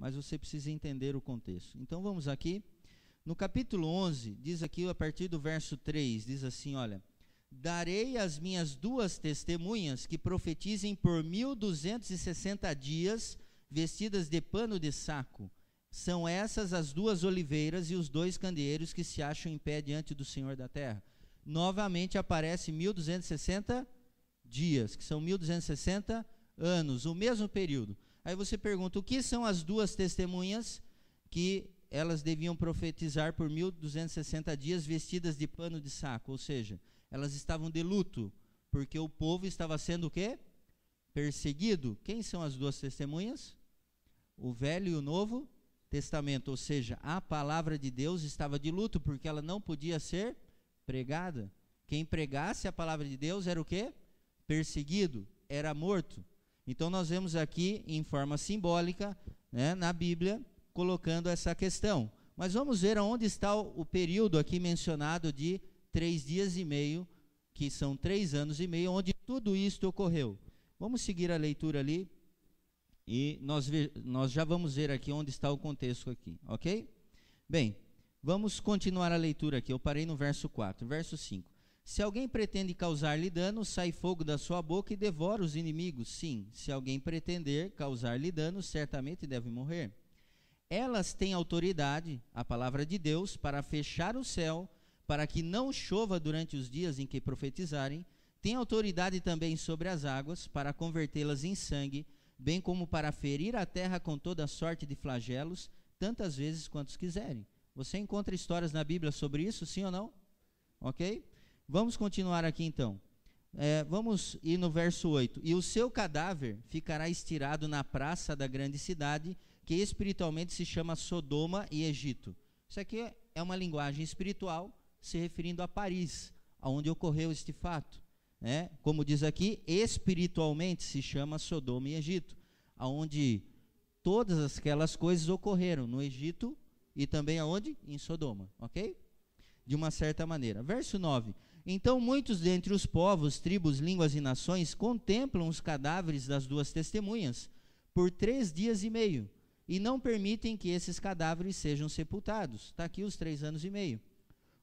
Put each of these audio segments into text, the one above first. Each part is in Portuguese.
mas você precisa entender o contexto. Então vamos aqui, no capítulo 11, diz aqui a partir do verso 3, diz assim, olha: darei as minhas 2 testemunhas que profetizem por 1260 dias, vestidas de pano de saco. São essas as 2 oliveiras e os 2 candeeiros que se acham em pé diante do Senhor da terra. Novamente aparece 1260 dias, que são 1260 anos, o mesmo período. Aí você pergunta, o que são as 2 testemunhas que elas deviam profetizar por 1260 dias vestidas de pano de saco? Ou seja, elas estavam de luto, porque o povo estava sendo o quê? Perseguido. Quem são as 2 testemunhas? O Velho e o Novo Testamento, ou seja, a palavra de Deus estava de luto, porque ela não podia ser pregada. Quem pregasse a palavra de Deus era o quê? Perseguido, era morto. Então nós vemos aqui, em forma simbólica, né, na Bíblia, colocando essa questão. Mas vamos ver aonde está o período aqui mencionado de 3 dias e meio, que são 3 anos e meio, onde tudo isto ocorreu. Vamos seguir a leitura ali, e nós já vamos ver aqui onde está o contexto aqui, ok? Bem, vamos continuar a leitura aqui, eu parei no verso 4, verso 5. Se alguém pretende causar-lhe dano, sai fogo da sua boca e devora os inimigos. Sim, se alguém pretender causar-lhe dano, certamente deve morrer. Elas têm autoridade, a palavra de Deus, para fechar o céu, para que não chova durante os dias em que profetizarem. Tem autoridade também sobre as águas, para convertê-las em sangue, bem como para ferir a terra com toda sorte de flagelos, tantas vezes quantos quiserem. Você encontra histórias na Bíblia sobre isso, sim ou não? Ok? Vamos continuar aqui então. Vamos ir no verso 8. E o seu cadáver ficará estirado na praça da grande cidade, que espiritualmente se chama Sodoma e Egito. Isso aqui é uma linguagem espiritual, se referindo a Paris, onde ocorreu este fato. Como diz aqui, espiritualmente se chama Sodoma e Egito, onde todas aquelas coisas ocorreram no Egito e também aonde? Em Sodoma, ok? De uma certa maneira. Verso 9. Então muitos dentre os povos, tribos, línguas e nações contemplam os cadáveres das 2 testemunhas por 3 dias e meio e não permitem que esses cadáveres sejam sepultados. Está aqui os 3 anos e meio.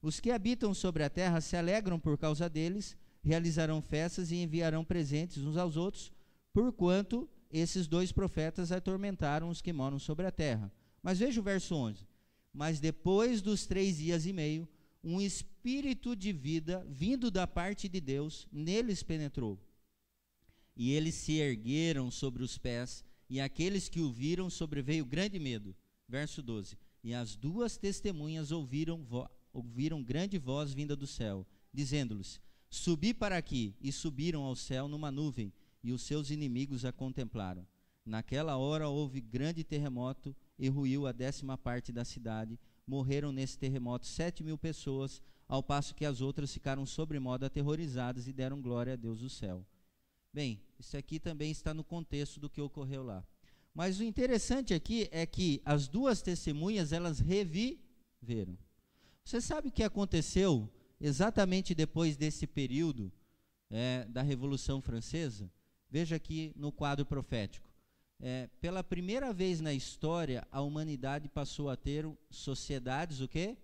Os que habitam sobre a terra se alegram por causa deles, realizarão festas e enviarão presentes uns aos outros, porquanto esses 2 profetas atormentaram os que moram sobre a terra. Mas veja o verso 11. Mas depois dos 3 dias e meio, um espírito de vida, vindo da parte de Deus, neles penetrou. E eles se ergueram sobre os pés, e aqueles que o viram sobreveio grande medo. Verso 12. E as 2 testemunhas ouviram grande voz vinda do céu, dizendo-lhes: subi para aqui. E subiram ao céu numa nuvem, e os seus inimigos a contemplaram. Naquela hora houve grande terremoto, e ruiu a 10ª parte da cidade. Morreram nesse terremoto 7.000 pessoas, ao passo que as outras ficaram sobremodo aterrorizadas e deram glória a Deus do céu. Bem, isso aqui também está no contexto do que ocorreu lá. Mas o interessante aqui é que as 2 testemunhas, elas reviveram. Você sabe o que aconteceu exatamente depois desse período da Revolução Francesa? Veja aqui no quadro profético. Pela primeira vez na história, a humanidade passou a ter sociedades, o quê?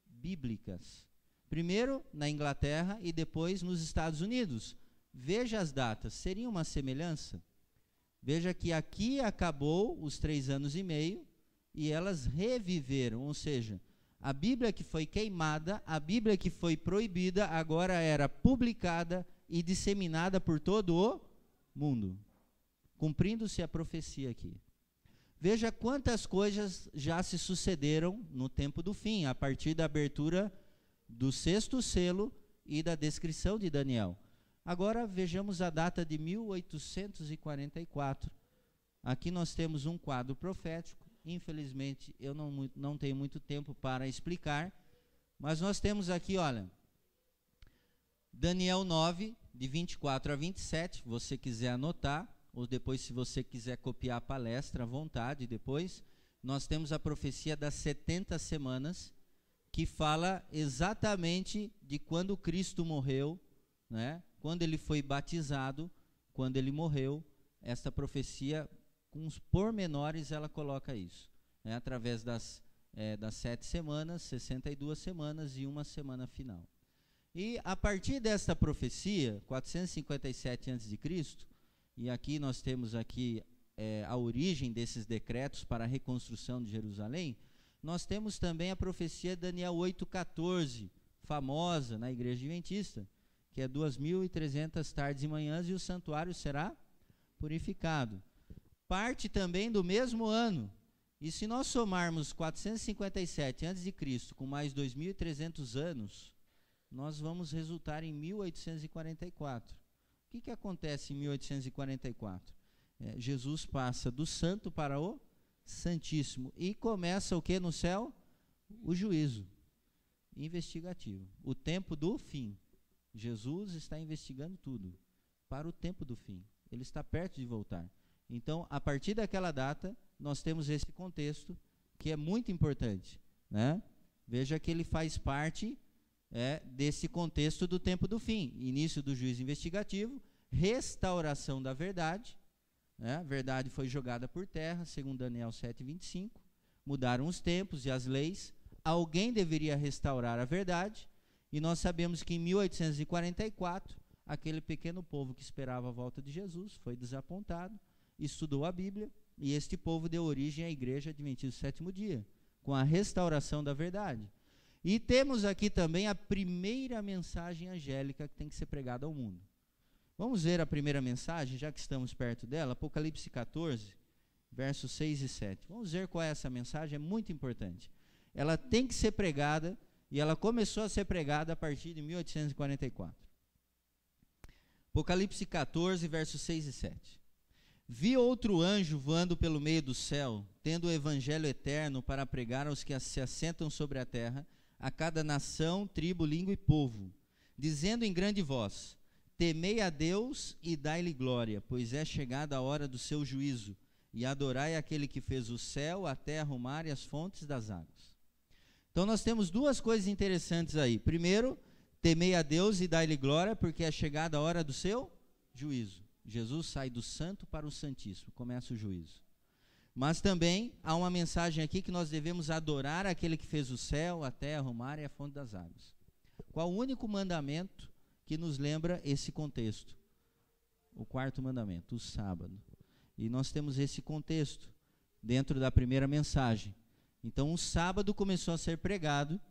Bíblicas. Primeiro na Inglaterra e depois nos Estados Unidos. Veja as datas, seria uma semelhança? Veja que aqui acabou os 3 anos e meio e elas reviveram, ou seja, a Bíblia que foi queimada, a Bíblia que foi proibida, agora era publicada e disseminada por todo o mundo. Cumprindo-se a profecia aqui. Veja quantas coisas já se sucederam no tempo do fim, a partir da abertura do 6º selo e da descrição de Daniel. Agora vejamos a data de 1844. Aqui nós temos um quadro profético. Infelizmente, eu não tenho muito tempo para explicar, mas nós temos aqui, olha, Daniel 9, de 24 a 27, se você quiser anotar, ou depois, se você quiser copiar a palestra, à vontade, depois. Nós temos a profecia das 70 semanas, que fala exatamente de quando Cristo morreu, né? Quando ele foi batizado, quando ele morreu. Esta profecia com os pormenores ela coloca isso, né, através das 7 semanas, 62 semanas e uma semana final. E a partir desta profecia, 457 a.C., e aqui nós temos aqui a origem desses decretos para a reconstrução de Jerusalém, nós temos também a profecia de Daniel 8,14, famosa na Igreja Adventista, que é 2.300 tardes e manhãs e o santuário será purificado. Parte também do mesmo ano. E se nós somarmos 457 a.C. com mais 2.300 anos, nós vamos resultar em 1844. O que acontece em 1844? Jesus passa do santo para o santíssimo. E começa o que no céu? O juízo investigativo. O tempo do fim. Jesus está investigando tudo para o tempo do fim. Ele está perto de voltar. Então, a partir daquela data, nós temos esse contexto que é muito importante, né? Veja que ele faz parte desse contexto do tempo do fim. Início do juízo investigativo, restauração da verdade, né? A verdade foi jogada por terra, segundo Daniel 7,25. Mudaram os tempos e as leis. Alguém deveria restaurar a verdade. E nós sabemos que em 1844, aquele pequeno povo que esperava a volta de Jesus foi desapontado, estudou a Bíblia, e este povo deu origem à Igreja Adventista do Sétimo Dia, com a restauração da verdade. E temos aqui também a primeira mensagem angélica que tem que ser pregada ao mundo. Vamos ver a primeira mensagem, já que estamos perto dela, Apocalipse 14, versos 6 e 7. Vamos ver qual é essa mensagem, é muito importante. Ela tem que ser pregada, e ela começou a ser pregada a partir de 1844. Apocalipse 14, versos 6 e 7. Vi outro anjo voando pelo meio do céu, tendo o evangelho eterno para pregar aos que se assentam sobre a terra, a cada nação, tribo, língua e povo, dizendo em grande voz: temei a Deus e dai-lhe glória, pois é chegada a hora do seu juízo, e adorai aquele que fez o céu, a terra, o mar e as fontes das águas. Então nós temos duas coisas interessantes aí. Primeiro, temei a Deus e dai-lhe glória, porque é chegada a hora do seu juízo. Jesus sai do santo para o santíssimo, começa o juízo. Mas também há uma mensagem aqui que nós devemos adorar aquele que fez o céu, a terra, o mar e a fonte das águas. Qual o único mandamento que nos lembra esse contexto? O quarto mandamento, o sábado. E nós temos esse contexto dentro da primeira mensagem. Então o sábado começou a ser pregado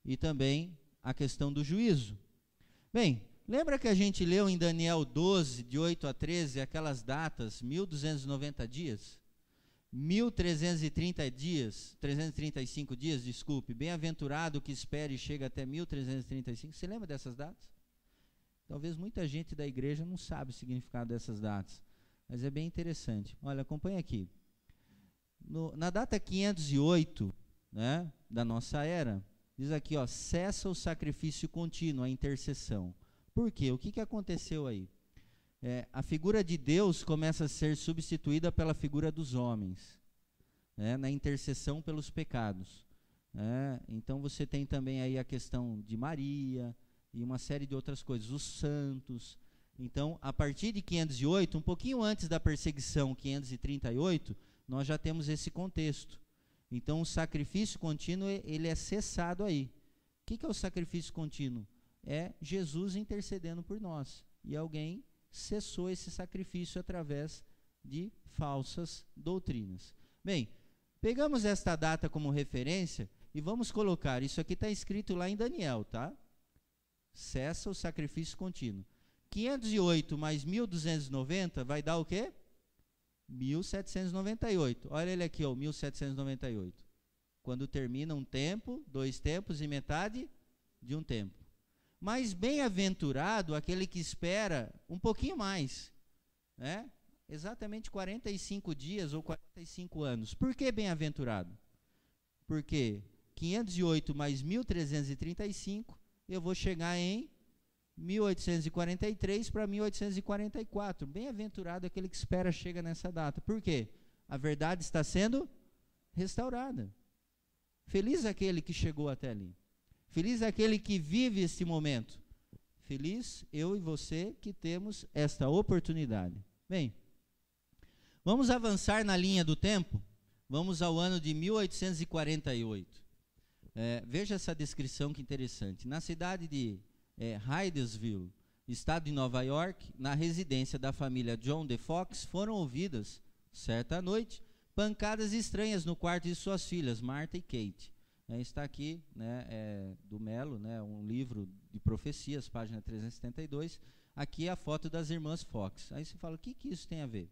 e também a questão do juízo. Bem, lembra que a gente leu em Daniel 12, de 8 a 13, aquelas datas, 1290 dias? 1330 dias, 335 dias, desculpe, bem-aventurado que espere e chega até 1335. Você lembra dessas datas? Talvez muita gente da igreja não sabe o significado dessas datas, mas é bem interessante. Olha, acompanha aqui. Na data 508, né, da nossa era, diz aqui, ó, cessa o sacrifício contínuo, a intercessão. Por quê? O que aconteceu aí? A figura de Deus começa a ser substituída pela figura dos homens, né, na intercessão pelos pecados. Então você tem também aí a questão de Maria e uma série de outras coisas, os santos. Então, a partir de 508, um pouquinho antes da perseguição, 538, nós já temos esse contexto. Então, o sacrifício contínuo, ele é cessado aí. O que é o sacrifício contínuo? É Jesus intercedendo por nós. E alguém cessou esse sacrifício através de falsas doutrinas. Bem, pegamos esta data como referência e vamos colocar, isso aqui está escrito lá em Daniel, tá? Cessa o sacrifício contínuo. 508 mais 1290 vai dar o quê? 1798. Olha ele aqui, ó, 1798. Quando termina um tempo, 2 tempos e metade de um tempo. Mas bem-aventurado aquele que espera um pouquinho mais, né? Exatamente 45 dias ou 45 anos. Por que bem-aventurado? Porque 508 mais 1335, eu vou chegar em 1843 para 1844. Bem-aventurado aquele que espera chega nessa data. Por quê? A verdade está sendo restaurada. Feliz aquele que chegou até ali. Feliz aquele que vive este momento. Feliz eu e você que temos esta oportunidade. Bem, Vamos avançar na linha do tempo? Vamos ao ano de 1848. Veja essa descrição que interessante. Na cidade de Hydesville, estado de Nova York, na residência da família John D. Fox, foram ouvidas, certa noite, pancadas estranhas no quarto de suas filhas, Martha e Kate. Está aqui, do Melo, um livro de profecias, página 372. Aqui é a foto das irmãs Fox. Aí você fala, o que isso tem a ver?